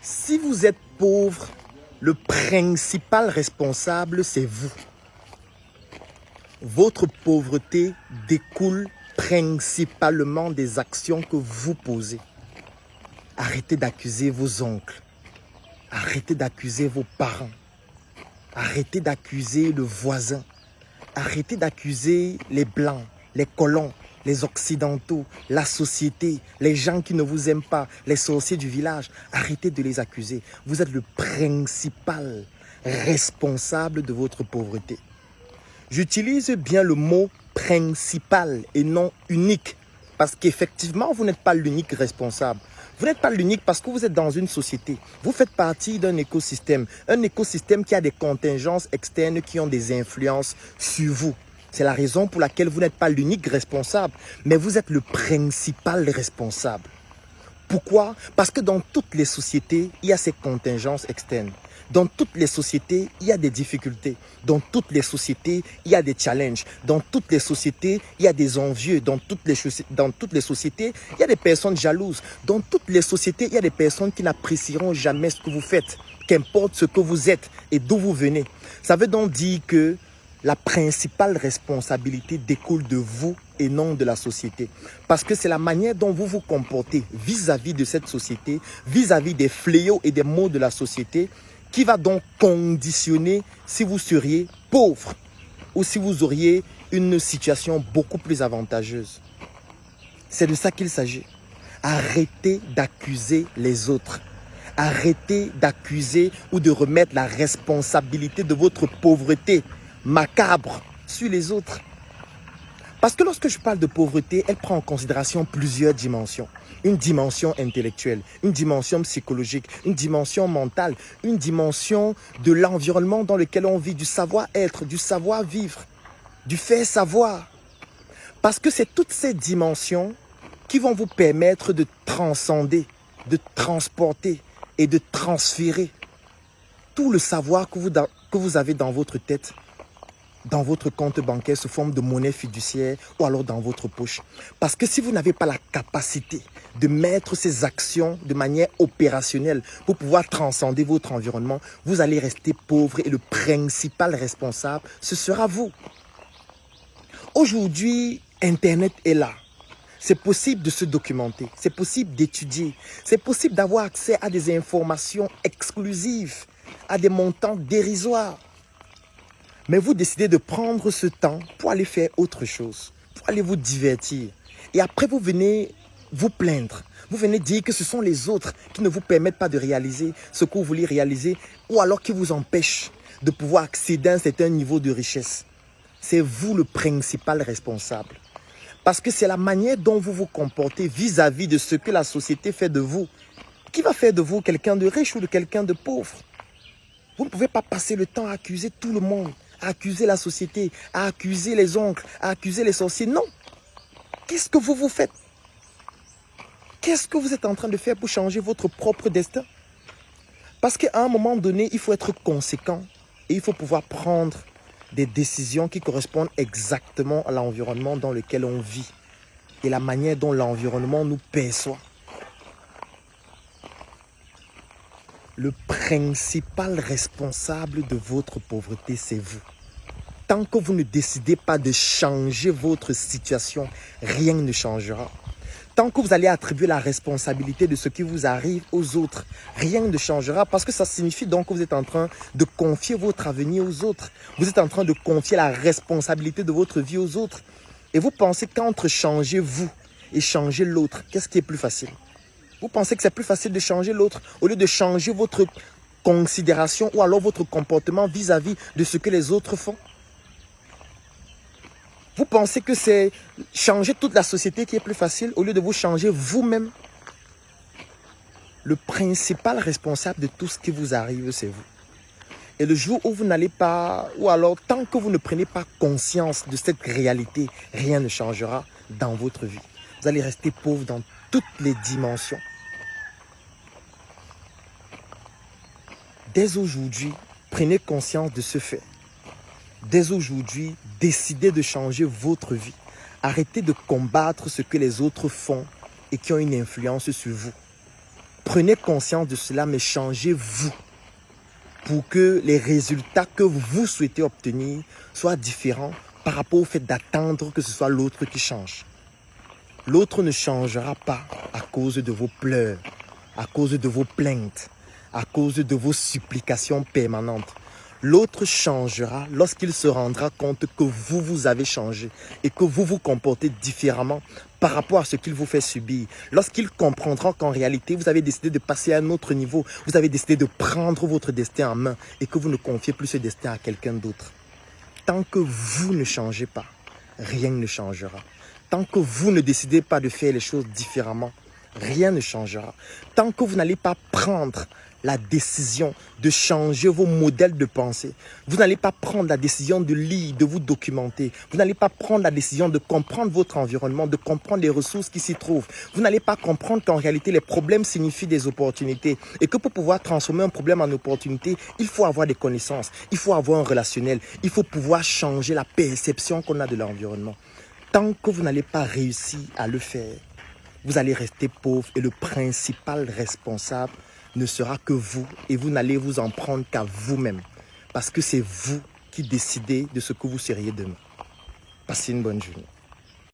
Si vous êtes pauvre, le principal responsable, c'est vous. Votre pauvreté découle principalement des actions que vous posez. Arrêtez d'accuser vos oncles. Arrêtez d'accuser vos parents. Arrêtez d'accuser le voisin. Arrêtez d'accuser les blancs, les colons, les occidentaux, la société, les gens qui ne vous aiment pas, les sorciers du village. Arrêtez de les accuser. Vous êtes le principal responsable de votre pauvreté. J'utilise bien le mot principal et non unique parce qu'effectivement, vous n'êtes pas l'unique responsable. Vous n'êtes pas l'unique parce que vous êtes dans une société. Vous faites partie d'un écosystème qui a des contingences externes qui ont des influences sur vous. C'est la raison pour laquelle vous n'êtes pas l'unique responsable, mais vous êtes le principal responsable. Pourquoi? Parce que dans toutes les sociétés, il y a ces contingences externes. Dans toutes les sociétés, il y a des difficultés. Dans toutes les sociétés, il y a des challenges. Dans toutes les sociétés, il y a des envieux. Dans toutes les sociétés, il y a des personnes jalouses. Dans toutes les sociétés, il y a des personnes qui n'apprécieront jamais ce que vous faites, qu'importe ce que vous êtes et d'où vous venez. Ça veut donc dire que la principale responsabilité découle de vous et non de la société. Parce que c'est la manière dont vous vous comportez vis-à-vis de cette société, vis-à-vis des fléaux et des maux de la société, qui va donc conditionner si vous seriez pauvre ou si vous auriez une situation beaucoup plus avantageuse. C'est de ça qu'il s'agit. Arrêtez d'accuser les autres. Arrêtez d'accuser ou de remettre la responsabilité de votre pauvreté macabre sur les autres. Parce que lorsque je parle de pauvreté, elle prend en considération plusieurs dimensions. Une dimension intellectuelle, une dimension psychologique, une dimension mentale, une dimension de l'environnement dans lequel on vit, du savoir-être, du savoir-vivre, du faire savoir. Parce que c'est toutes ces dimensions qui vont vous permettre de transcender, de transporter et de transférer tout le savoir que vous avez dans votre tête, dans votre compte bancaire sous forme de monnaie fiduciaire ou alors dans votre poche. Parce que si vous n'avez pas la capacité de mettre ces actions de manière opérationnelle pour pouvoir transcender votre environnement, vous allez rester pauvre et le principal responsable, ce sera vous. Aujourd'hui, Internet est là. C'est possible de se documenter, c'est possible d'étudier, c'est possible d'avoir accès à des informations exclusives, à des montants dérisoires. Mais vous décidez de prendre ce temps pour aller faire autre chose, pour aller vous divertir. Et après, vous venez vous plaindre. Vous venez dire que ce sont les autres qui ne vous permettent pas de réaliser ce que vous voulez réaliser ou alors qui vous empêchent de pouvoir accéder à un certain niveau de richesse. C'est vous le principal responsable. Parce que c'est la manière dont vous vous comportez vis-à-vis de ce que la société fait de vous qui va faire de vous quelqu'un de riche ou de quelqu'un de pauvre. Vous ne pouvez pas passer le temps à accuser tout le monde, à accuser la société, à accuser les oncles, à accuser les sorciers. Non. Qu'est-ce que vous faites? Qu'est-ce que vous êtes en train de faire pour changer votre propre destin? Parce qu'à un moment donné, il faut être conséquent et il faut pouvoir prendre des décisions qui correspondent exactement à l'environnement dans lequel on vit et la manière dont l'environnement nous perçoit. Le principal responsable de votre pauvreté, c'est vous. Tant que vous ne décidez pas de changer votre situation, rien ne changera. Tant que vous allez attribuer la responsabilité de ce qui vous arrive aux autres, rien ne changera parce que ça signifie donc que vous êtes en train de confier votre avenir aux autres. Vous êtes en train de confier la responsabilité de votre vie aux autres. Et vous pensez qu'entre changer vous et changer l'autre, qu'est-ce qui est plus facile? Vous pensez que c'est plus facile de changer l'autre au lieu de changer votre considération ou alors votre comportement vis-à-vis de ce que les autres font? Vous pensez que c'est changer toute la société qui est plus facile au lieu de vous changer vous-même? Le principal responsable de tout ce qui vous arrive, c'est vous. Et le jour où vous n'allez pas, ou alors tant que vous ne prenez pas conscience de cette réalité, rien ne changera dans votre vie. Vous allez rester pauvre dans toutes les dimensions. Dès aujourd'hui, prenez conscience de ce fait. Dès aujourd'hui, décidez de changer votre vie. Arrêtez de combattre ce que les autres font et qui ont une influence sur vous. Prenez conscience de cela, mais changez-vous pour que les résultats que vous souhaitez obtenir soient différents par rapport au fait d'attendre que ce soit l'autre qui change. L'autre ne changera pas à cause de vos pleurs, à cause de vos plaintes, à cause de vos supplications permanentes. L'autre changera lorsqu'il se rendra compte que vous avez changé et que vous vous comportez différemment par rapport à ce qu'il vous fait subir. Lorsqu'il comprendra qu'en réalité, vous avez décidé de passer à un autre niveau, vous avez décidé de prendre votre destin en main et que vous ne confiez plus ce destin à quelqu'un d'autre. Tant que vous ne changez pas, rien ne changera. Tant que vous ne décidez pas de faire les choses différemment, rien ne changera. Tant que vous n'allez pas prendre la décision de changer vos modèles de pensée, vous n'allez pas prendre la décision de lire, de vous documenter, vous n'allez pas prendre la décision de comprendre votre environnement, de comprendre les ressources qui s'y trouvent, vous n'allez pas comprendre qu'en réalité les problèmes signifient des opportunités et que pour pouvoir transformer un problème en opportunité, il faut avoir des connaissances, il faut avoir un relationnel, il faut pouvoir changer la perception qu'on a de l'environnement. Tant que vous n'allez pas réussir à le faire, vous allez rester pauvre et le principal responsable ne sera que vous et vous n'allez vous en prendre qu'à vous-même parce que c'est vous qui décidez de ce que vous seriez demain. Passez une bonne journée.